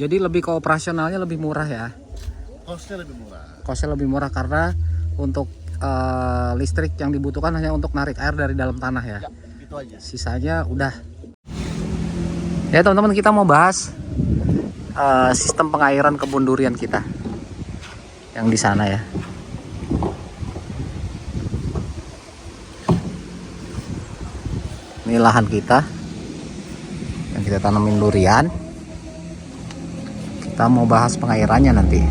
Jadi lebih ke operasionalnya lebih murah ya. Costnya lebih murah. Costnya lebih murah karena untuk listrik yang dibutuhkan hanya untuk narik air dari dalam tanah ya. Ya, gitu aja. Sisanya udah. Ya teman-teman, kita mau bahas sistem pengairan kebun durian kita yang di sana ya. Ini lahan kita yang kita tanamin durian. Kita mau bahas pengairannya nanti.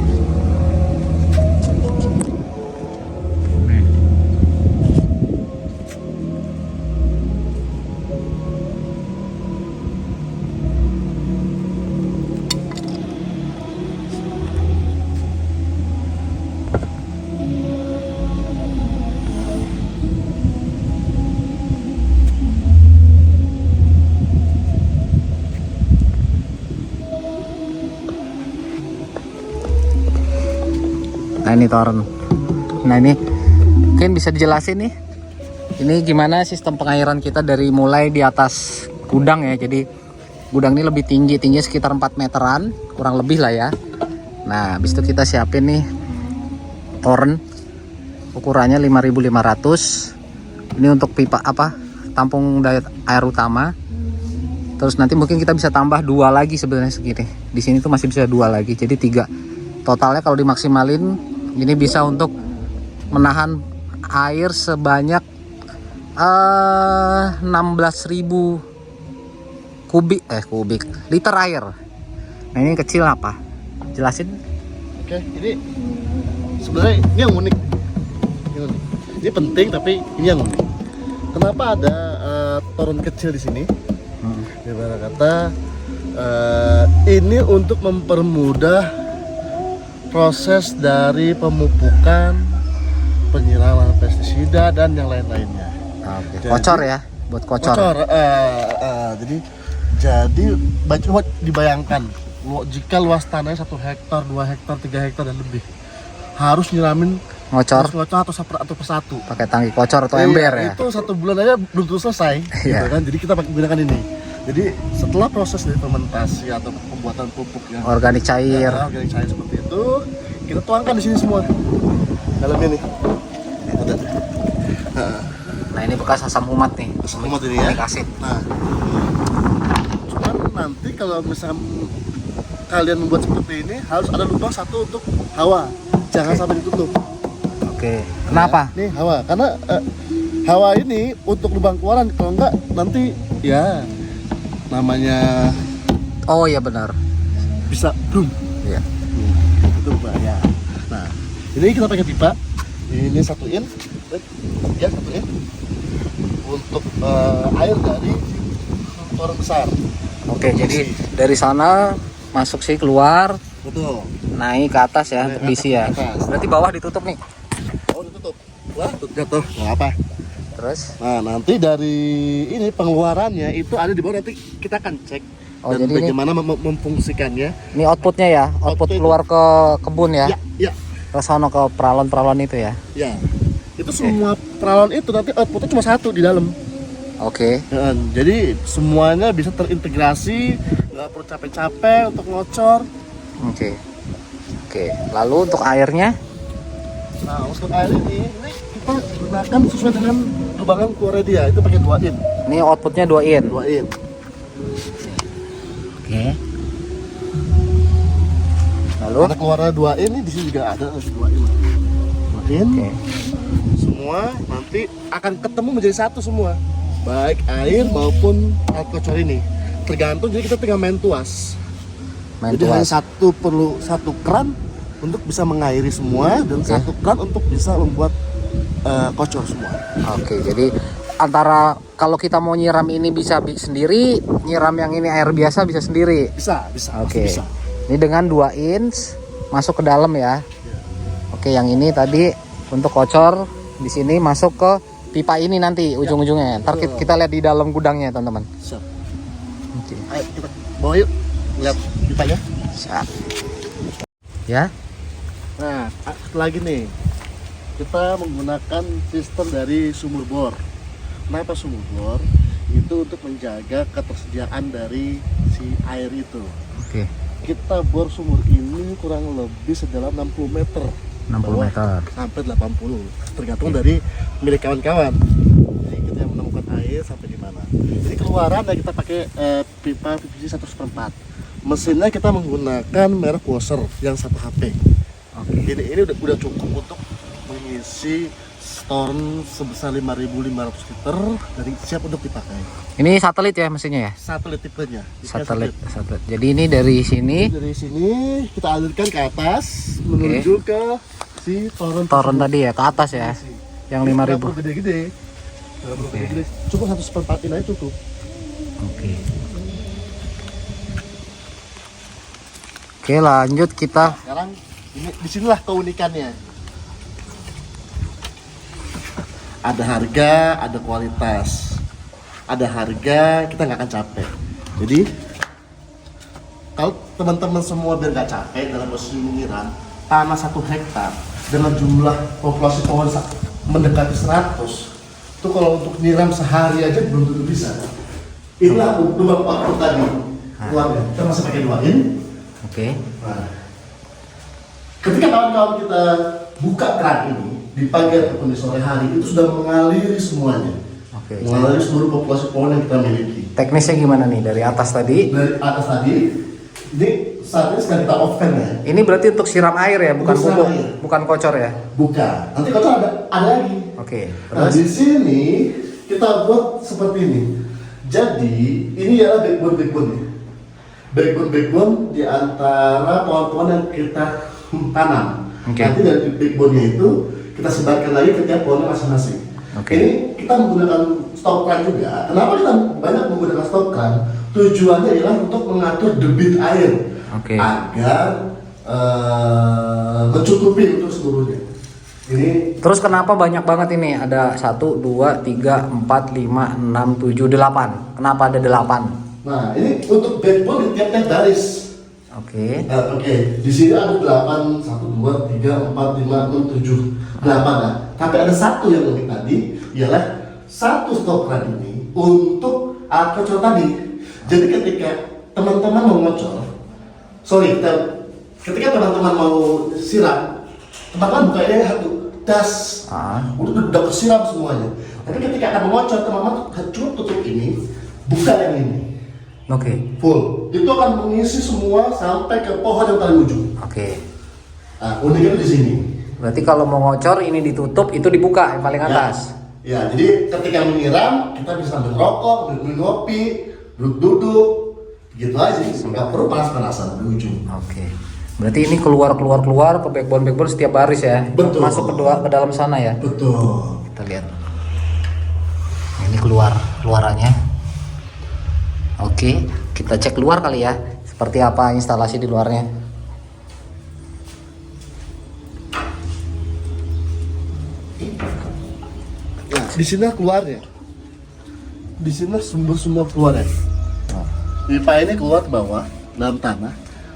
Nah ini toren. Nah ini mungkin bisa dijelasin nih. Ini gimana sistem pengairan kita dari mulai di atas gudang ya. Jadi gudang ini lebih tinggi sekitar 4 meteran, kurang lebih lah ya. Nah habis itu kita siapin nih toren, ukurannya 5.500. Ini untuk pipa tampung air utama. Terus nanti mungkin kita bisa tambah 2 lagi sebenarnya segini. Di sini tuh masih bisa 2 lagi, jadi 3. Totalnya kalau dimaksimalin ini bisa untuk menahan air sebanyak 16.000 kubik liter air. Nah ini kecil apa? Jelasin. Oke, ini sebenarnya ini yang unik. Ini penting tapi ini yang unik. Kenapa ada toren kecil di sini? Ibarat kata ini untuk mempermudah proses dari pemupukan, penyiraman pestisida dan yang lain-lainnya. Oke. Kocor ya, buat kocor. Jadi coba dibayangkan jika luas tanahnya 1 hektar, 2 hektar, 3 hektar dan lebih, harus nyiramin Ngocor atau persatu. pakai tangki kocor atau ember ya. Itu 1 bulan aja belum selesai, gitu kan? Jadi kita gunakan ini. Jadi setelah proses dari fermentasi atau pembuatan pupuk yang Organik cair. organik cair seperti itu, kita tuangkan di sini semua dalam ini. Ada. Nah ini bekas asam umat nih. Asam umat ini ya. Asid. Nah, cuman nanti kalau misalnya kalian membuat seperti ini harus ada lubang satu untuk hawa, jangan sampai ditutup. Oke. Kenapa? Nih hawa, karena hawa ini untuk lubang keluaran, kalau enggak nanti ya namanya iya benar. bisa boom. Iya. Itu bahaya. Nah, ini kita pakai pipa. Ini satuin, ya satuin untuk air dari toren besar. Oke, jadi dari sana masuk sih keluar, Betul. naik ke atas ya, untuk diisi ya. Berarti bawah ditutup nih. Oh, ditutup. Wah, jatuh. Nggak apa. Terus? Nah, nanti dari ini pengeluarannya itu ada di bawah, nanti kita akan cek dan jadi bagaimana memfungsikannya. Ini outputnya ya, output keluar ke kebun ya. Ya. Ke sono ke peralon-peralon itu ya. Ya. Itu semua peralon itu nanti outputnya cuma 1 di dalam. Oke. Jadi semuanya bisa terintegrasi, nggak perlu capek-capek untuk ngocor. Oke. Lalu untuk airnya? Nah, untuk air ini kita gunakan sesuai dengan lubangan keluarnya dia, itu pakai 2 in. Ini outputnya 2 in. 2 in. Oke. Lalu? Karena keluarnya 2 in, ini di sini juga ada 2 in. 2 in. Oke. Semua nanti akan ketemu menjadi 1 semua. Baik air maupun air kocor ini. Tergantung, jadi kita tinggal main tuas. Jadi hanya perlu 1 keran untuk bisa mengairi semua dan 1 keran untuk bisa membuat kocor semua. Oke, jadi antara kalau kita mau nyiram ini bisa sendiri, nyiram yang ini air biasa bisa sendiri. Bisa. Oke. Bisa. Ini dengan 2 inch masuk ke dalam ya. Oke, yang ini tadi untuk kocor di sini masuk ke pipa ini nanti ujung-ujungnya. Ntar kita lihat di dalam gudangnya, teman-teman. Siap. Oke. Ayo kita bawa yuk, lihat pipanya. Siap. Ya. Nah, lagi nih, kita menggunakan sistem dari sumur bor. Kenapa sumur bor? Itu untuk menjaga ketersediaan dari si air itu. Oke. kita bor sumur ini kurang lebih sedalam 60 meter 60 meter sampai 80, tergantung dari milik kawan-kawan. Jadi kita yang menemukan air sampai di mana. Jadi keluaran dan kita pakai pipa PVC 1/4. Mesinnya kita menggunakan merek washer yang 1 HP. oke. Ini udah cukup untuk mengisi storm sebesar 5.500 liter dari siap untuk dipakai. Ini satelit ya mesinnya ya? Satelit tipenya. Satelit. Jadi ini dari sini Dari sini kita alirkan ke atas menuju ke si toren tadi ya, ke atas ya. Yang 5.000. Gede-gede. Gede-gede. Cukup 1/4 aja cukup. Oke. Oke, lanjut kita. Sekarang ini disinilah keunikannya. Ada harga, ada kualitas. Ada harga, kita nggak akan capek. Jadi kalau teman-teman semua biar nggak capek dalam posisi menyiram tanah 1 hektar dengan jumlah populasi pohon mendekati 100, itu kalau untuk nyiram sehari aja belum tentu bisa. Inilah lubang waktu tadi keluarnya. Kita masih pakai doain. Oke. Nah, ketika kawan-kawan kita buka keran ini di pagi ataupun di sore hari, itu sudah mengaliri semuanya. Oke. Mengaliri seluruh populasi pohon yang kita miliki. Teknisnya gimana nih dari atas tadi? Dari atas tadi, ini saat ini sedang kita off-cam ya. Ini berarti untuk siram air ya, bukan Untuk siram pupuk, air. bukan kocor ya? Bukan. Nanti kocor ada lagi. Oke. Nah, Terus di sini kita buat seperti ini. Jadi ini adalah backbone. Backbone di antara pohon-pohon yang kita tanam. Oke. Nanti dari backbone-nya itu kita sebarkan lagi ke tiap pohonnya masing-masing. Oke. Ini kita menggunakan stop cran juga. Kenapa kita banyak menggunakan stop cran? Tujuannya adalah untuk mengatur debit air Oke. agar mencukupi untuk seluruhnya. Ini Terus kenapa banyak banget ini? Ada 1, 2, 3, 4, 5, 6, 7, 8. Kenapa ada 8? Nah, ini untuk backbone di tiap-tiap baris. Oke. Oke, di sini ada 8, 1, 2, 3, 4, 5, 6, 7, 8. Nah, tapi ada satu yang unik tadi, ialah satu stop cran ini untuk alat kocor tadi. Jadi ketika teman-teman mau ngocor, ketika teman-teman mau siram, teman-teman bukanya satu das, udah kesiram semuanya. Tapi ketika akan mengocor, teman-teman cukup tutup ini, buka yang ini. Oke. Full. Itu akan mengisi semua sampai ke pohon yang paling ujung. Oke. Nah, uniknya di sini. Berarti kalau mau ngocor ini ditutup, itu dibuka yang paling atas. Ya, jadi ketika menyiram kita bisa sambil rokok, sambil ngopi, duduk-duduk, gitu aja. Nggak perlu panas-panasan di ujung. Oke. Berarti ini keluar ke backbone setiap baris ya. Betul. Masuk ke dalam sana ya. Betul. Kita lihat. Ini keluarannya. Oke, kita cek luar kali ya. Seperti apa instalasi di luarnya. Nah, di sini keluarnya. Di sini sumber keluarnya. Pipa ini keluar ke bawah dalam tanah,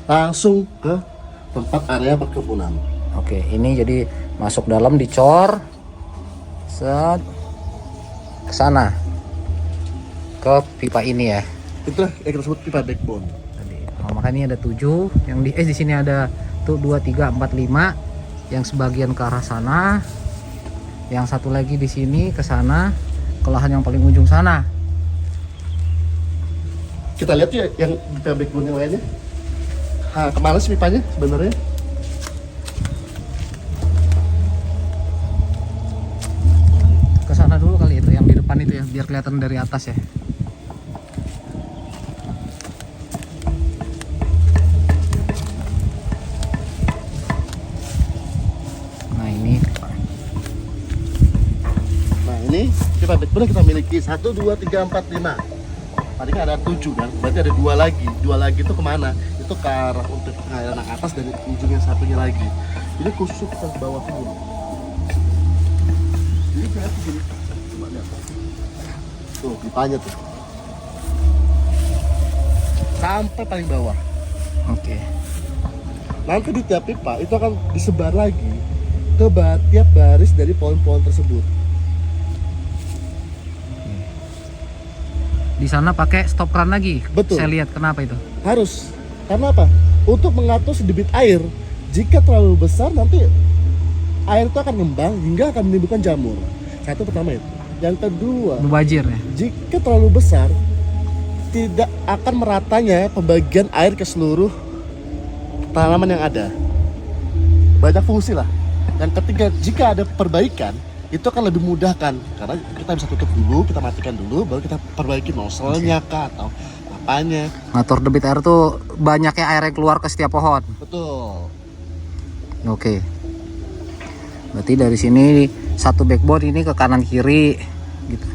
langsung ke tempat area perkebunan. Oke, ini jadi masuk dalam dicor set ke sana ke pipa ini ya. Itulah yang kita sebut pipa backbone. Tadi. Makanya ada 7 yang di sini ada tuh 2, 3, 4, 5 yang sebagian ke arah sana. Yang satu lagi di sini ke sana ke lahan yang paling ujung sana. Kita lihat ya yang pipa backbone yang lainnya. Nah, kemana sih pipanya sebenarnya? Ke sana dulu kali itu yang di depan itu ya biar kelihatan dari atas ya. Ini pipa backbone kita miliki 1, 2, 3, 4, 5. Tadi kan ada 7 kan, berarti ada 2 lagi. 2 lagi itu kemana? Itu ke arah untuk pengairan yang atas dan ujung yang satunya lagi. Ini khusus kita ke bawah dulu. Ini berarti gini, coba lihat. Tuh pipanya tuh. Sampai paling bawah. Oke. Nanti di tiap pipa itu akan disebar lagi ke tiap baris dari pohon-pohon tersebut. Di sana pakai stop cran lagi. Betul. Saya lihat kenapa itu? Harus. Karena apa? untuk mengatur si debit air. Jika terlalu besar nanti air itu akan ngembang hingga akan menimbulkan jamur. Satu pertama itu. Yang kedua, Mubazir ya. jika terlalu besar tidak akan meratanya pembagian air ke seluruh tanaman yang ada. Banyak fungsi lah. Yang ketiga, jika ada perbaikan itu akan lebih mudahkan karena kita bisa tutup dulu, kita matikan dulu, baru kita perbaiki nozzle-nya kah atau apanya. Ngatur debit air tuh banyaknya air yang keluar ke setiap pohon. Betul. Oke. Berarti dari sini satu backbone ini ke kanan kiri gitu.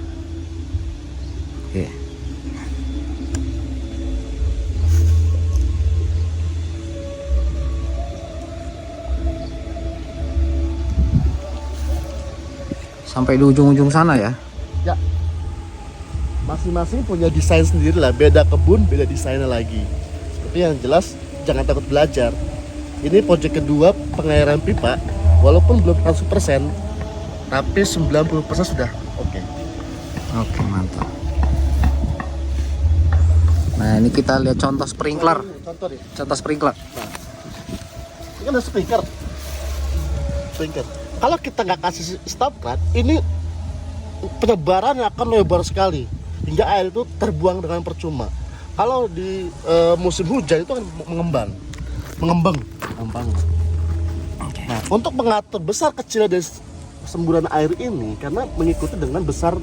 Oke. Sampai di ujung-ujung sana ya. Ya. Masing-masing punya desain sendiri lah, beda kebun, beda desainnya lagi. Tapi yang jelas jangan takut belajar. Ini project kedua pengairan pipa, walaupun belum 100%, tapi 90% sudah oke. Oke, mantap. Nah, ini kita lihat contoh sprinkler. Contoh nih. Contoh sprinkler. Ini kan ada sprinkler. Kalau kita nggak kasih stop cut, ini penyebaran akan lebar sekali hingga air itu terbuang dengan percuma. Kalau di musim hujan itu akan mengembang. Oke. Nah, untuk mengatur besar kecil dari semburan air ini karena mengikuti dengan besar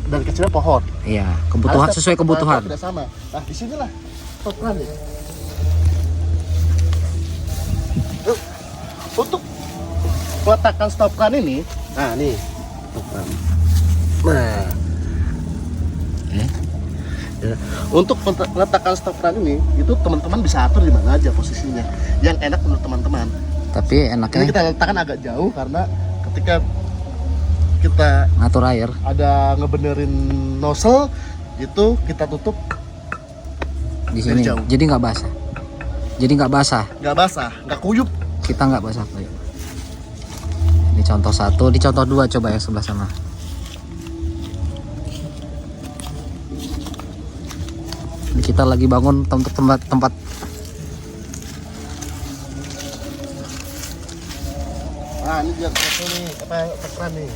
dan kecilnya pohon. Iya, kebutuhan sesuai kebutuhan. Tidak sama. Nah, di sinilah stop cut ya. Untuk meletakkan stop cut ini, nah nih stop cut. Nah, ya. Untuk meletakkan stop cut ini, itu teman-teman bisa atur di mana aja posisinya, yang enak menurut teman-teman. Tapi Ini enaknya kita letakkan agak jauh karena ketika kita ngatur air. ada ngebenerin nozzle itu kita tutup Di sini. jauh. Jadi nggak basah. nggak basah, nggak kuyup. Kita nggak basah. Ini contoh satu, di contoh dua coba yang sebelah sana. Ini kita lagi bangun untuk tempat Nah, ini biar satu nih, tekan nih.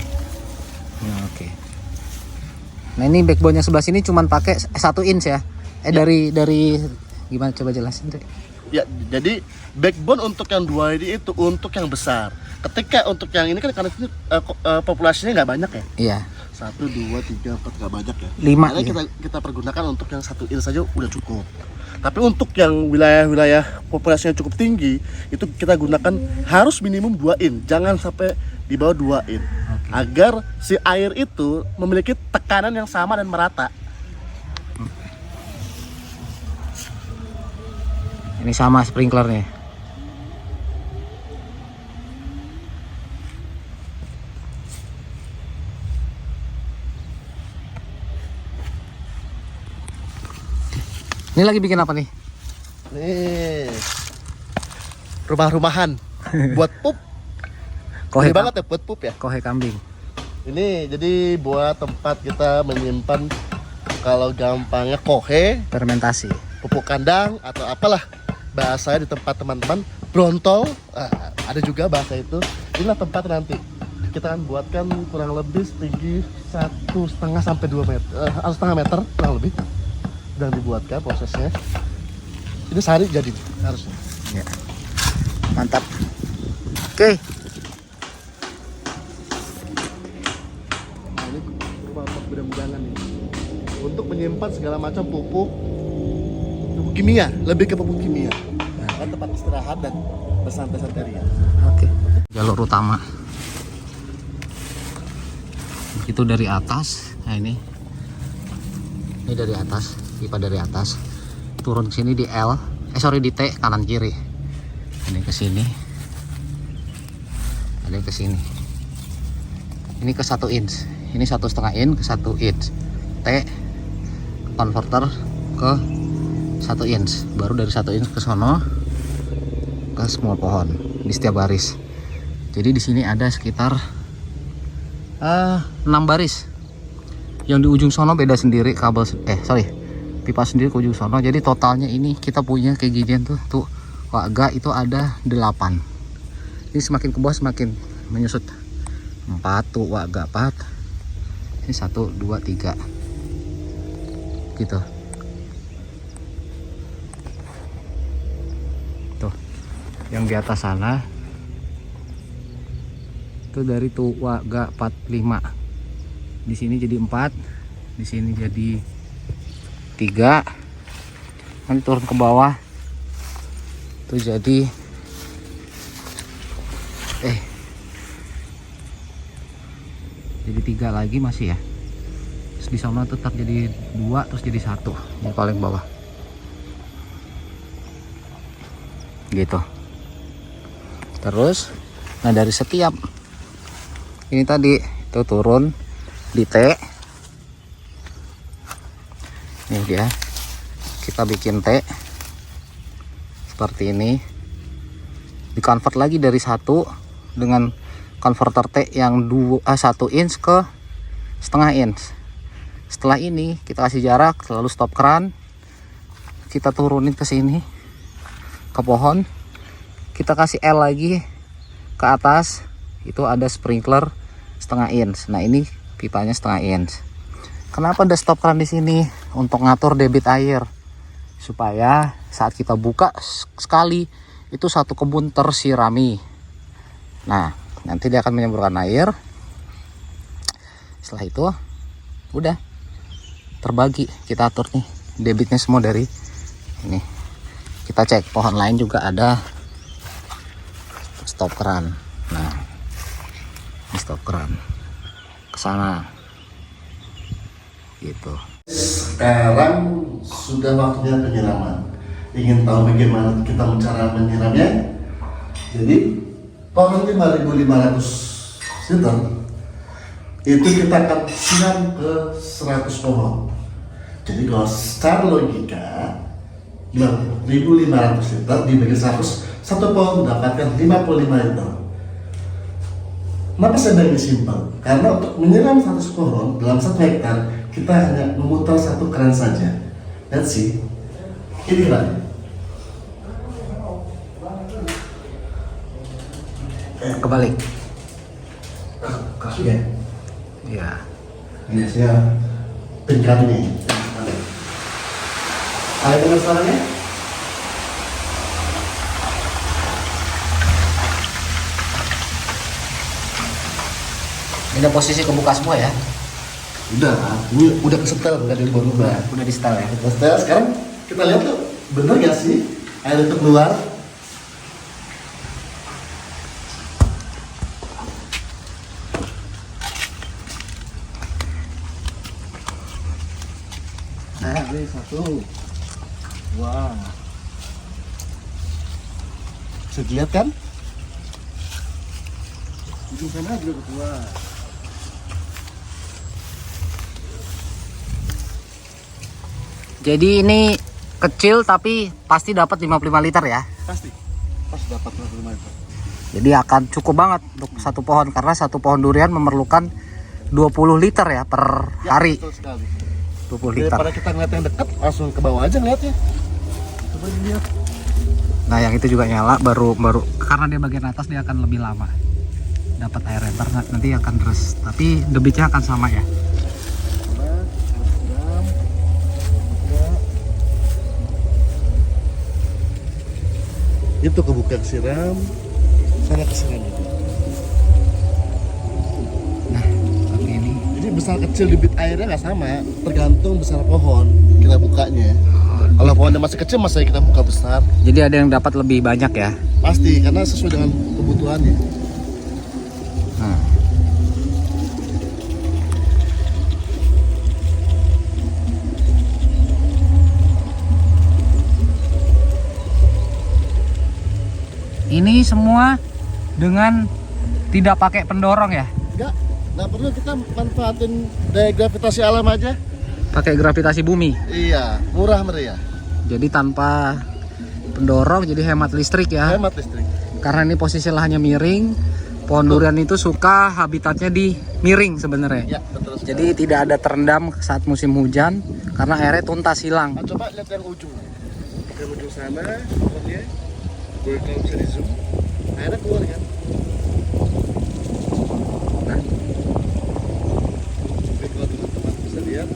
Ya, oke. Nah, ini backbone yang sebelah sini cuman pakai 1 inch ya. Dari gimana coba jelasin tuh. Ya, jadi backbone untuk yang 2 ini itu untuk yang besar. Ketika untuk yang ini kan karena ini populasinya nggak banyak ya. Iya. 1, 2, 3, 4 nggak banyak ya. 5 Jadi ya. kita pergunakan untuk yang 1 inch saja udah cukup. Tapi untuk yang wilayah-wilayah populasinya cukup tinggi itu kita gunakan harus minimum 2 inch, jangan sampai di bawah 2 inch. Agar si air itu memiliki tekanan yang sama dan merata. Ini sama sprinklernya. Ini lagi bikin apa nih? Nih, rumah-rumahan buat pup. Kohe Gede banget ya buat pup ya. Kohe kambing. Ini jadi buat tempat kita menyimpan, kalau gampangnya kohe, Fermentasi. pupuk kandang atau apalah bahasanya di tempat teman-teman, brontol, ada juga bahasa itu. Inilah tempat nanti kita akan buatkan kurang lebih setinggi 1,5 sampai 2 meter, 1,5 meter kurang lebih. Sedang dibuatkan prosesnya. Ini sehari jadi harusnya. Ya. Mantap. Oke. Nah, ini rumah gudang-gudangan nih. Untuk menyimpan segala macam pupuk kimia, lebih ke pupuk kimia. Kan tempat istirahat dan bersantai-santai ya. Oke. Jalur utama. Itu dari atas. Nah, ini dari atas, pipa dari atas. Turun ke sini di L, di T, kanan kiri. Ini ke sini. Ada yang ke sini. Ini ke 1 inch. Ini 1,5 inch ke 1 inch. T converter ke 1 inch. Baru dari 1 inch ke sono ke semua pohon di setiap baris. Jadi di sini ada sekitar 6 baris. Yang di ujung sono beda sendiri kabel, pipa sendiri ke ujung sono. Jadi totalnya ini kita punya kayak ginian tuh waga itu ada 8. Ini semakin ke bawah semakin menyusut. 4 tuh waga 4. Ini 1 2 3 gitu. Tuh yang di atas sana itu dari tuh waga 4 5. Di sini jadi 4, di sini jadi 3. Nanti turun ke bawah tuh jadi jadi 3 lagi masih ya. Terus di sana tetap jadi 2, terus jadi 1 yang paling bawah gitu. Terus nah dari setiap ini tadi itu turun di T, ini dia kita bikin T seperti ini, di convert lagi dari 1 dengan converter T yang 1 inch ke setengah inch. Setelah ini kita kasih jarak, selalu stop keran, kita turunin ke sini ke pohon, kita kasih L lagi ke atas, itu ada sprinkler setengah inch. Nah ini pipanya setengah inch. Kenapa ada stop keran di sini? Untuk ngatur debit air supaya saat kita buka sekali itu satu kebun tersirami. Nah nanti dia akan menyemburkan air. Setelah itu udah terbagi, kita atur nih debitnya semua dari ini. Kita cek pohon lain juga ada stop keran. Nah ini stop keran ke sana gitu. Sekarang sudah waktunya penyiraman. Ingin tahu bagaimana kita cara menyiramnya? Jadi pohon 5.500 liter itu kita akan siram ke 100 pohon. Jadi kalau secara logika 5.500 liter dibagi 100, satu pohon mendapatkan 55 liter. Kenapa saya bilang simpel? Karena untuk menyiram 100 pohon dalam 1 hektar kita hanya memutar 1 keran saja. Let's see. Ini lah. Kebalik. Kasih ya? Iya. Ini saya pinkan ini. Ada dengar suaranya? Ini posisi kebuka semua ya? Udah, ini udah kesetel, udah di luar rumah. Udah di setel ya? Kesetel, sekarang kita lihat tuh, bener gak sih air itu keluar? Nah, ini 1. Wow. Bisa dilihat kan? Di sana juga keluar. Jadi ini kecil tapi pasti dapat 55 liter ya? Pasti dapat 55 liter. Jadi akan cukup banget untuk satu pohon, karena satu pohon durian memerlukan 20 liter ya per hari. Betul sekali. 20 liter. Daripada kita ngeliat yang dekat, langsung ke bawah aja ngeliatnya. Coba dilihat. Nah yang itu juga nyala baru karena dia bagian atas dia akan lebih lama dapat airnya, nanti akan deres, tapi debitnya akan sama ya. Itu kebuka siram, sana kesiram juga. Nah tapi ini besar kecil debit airnya nggak sama, tergantung besar pohon kita bukanya. Kalau pohonnya masih kecil, masa kita buka besar. Jadi ada yang dapat lebih banyak ya? Pasti, karena sesuai dengan kebutuhannya. Nah. Ini semua dengan tidak pakai pendorong ya? Enggak, nggak perlu, kita manfaatin daya gravitasi alam aja. Pakai gravitasi bumi? Iya, murah meriah. Jadi tanpa pendorong, jadi hemat listrik ya? Hemat listrik. Karena ini posisi lahannya miring, Pohon durian itu suka habitatnya di miring sebenarnya. Ya, betul sekali. Jadi tidak ada terendam saat musim hujan karena airnya tuntas hilang. Nah, coba lihat yang ujung. Yang ujung sana, pohonnya. Gue kalau bisa di zoom, airnya keluar kan? Nah, Oke, kalau teman-teman bisa lihat,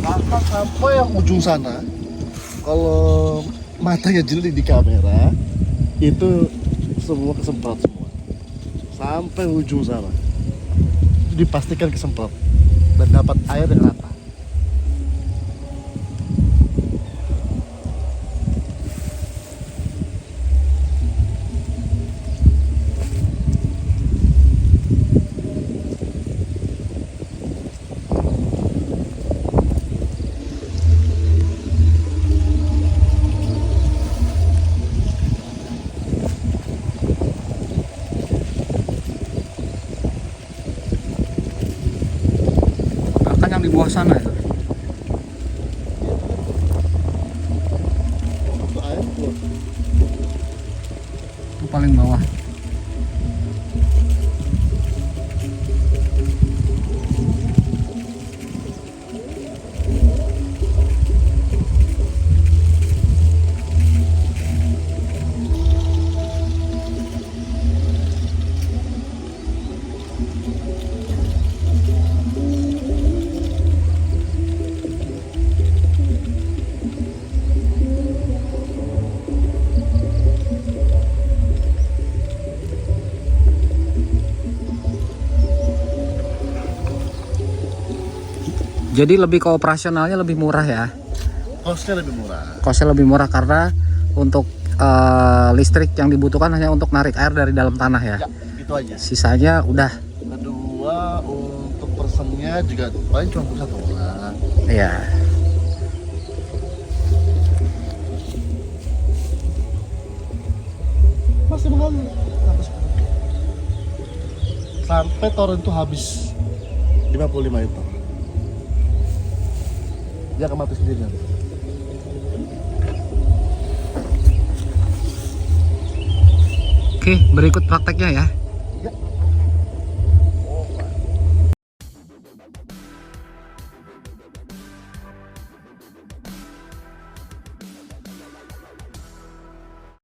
bahkan sampai yang ujung sana, kalau matanya jeli di kamera, itu semua kesemprot semua. Sampai ujung sana. Itu dipastikan kesemprot dan dapat air yang rata. bahkan yang di bawah sana itu. Itu air keluar. Itu paling bawah. Jadi lebih ke operasionalnya lebih murah ya. Costnya lebih murah. Kosnya lebih murah karena untuk listrik yang dibutuhkan hanya untuk narik air dari dalam tanah ya. Ya, itu aja. Sisanya udah. Kedua, untuk personnya juga paling cuma satu orang. Iya. Masih mengalir sampai sekarang. Sampai toren itu habis 55 liter. Dia akan mati sendiri nanti. Oke, berikut prakteknya ya.